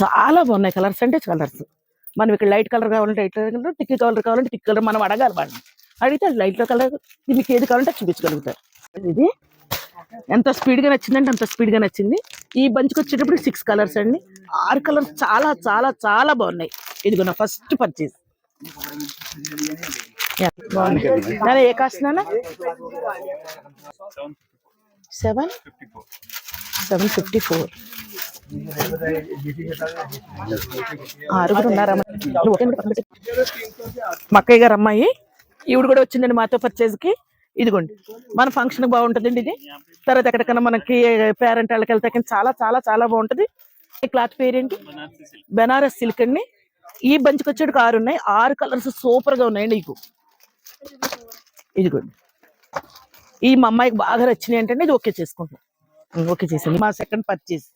చాలా బాగున్నాయి కలర్స్ అంటే కలర్స్. మనం ఇక్కడ లైట్ కలర్ కావాలంటే లైట్ కలర్, టిక్ కలర్ కావాలంటే టిక్ కలర్ మనం అడగాలి వాళ్ళని. అడిగితే లైట్ కలర్ మీకు ఏది కావాలంటే చూపించగలుగుతారు. ఇది ఎంత స్పీడ్గా నచ్చిందంటే అంత స్పీడ్గా నచ్చింది. ఈ బంచ్కి వచ్చేటప్పుడు 6 కలర్స్ అండి. 6 కలర్స్ చాలా చాలా చాలా బాగున్నాయి. ఇదిగో నా ఫస్ట్ పర్చేజ్. నాన్న ఏ కాస్ట్ నాన్న? 754. ఆరుగురు ఉన్నారా? మా అక్కయ్య గారు అమ్మాయి ఈవిడ కూడా వచ్చిందండి మాతో పర్చేజ్కి. ఇదిగోండి మన ఫంక్షన్ బాగుంటుందండి ఇది. తర్వాత ఎక్కడికన్నా మనకి పేరెంట్ వాళ్ళకి వెళ్తే చాలా చాలా చాలా బాగుంటుంది. ఈ క్లాత్ పేరేంటి? బెనారస్ సిల్క్ అండి. ఈ బంచ్కి వచ్చేటికి 6 ఉన్నాయి. 6 కలర్స్ సూపర్గా ఉన్నాయండి. నీకు ఇదిగోండి ఈ మా అమ్మాయికి బాగా నచ్చినాయి అంటే ఇది ఓకే చేసుకుంటాం. ఓకే చేసింది మా సెకండ్ పర్చేజ్.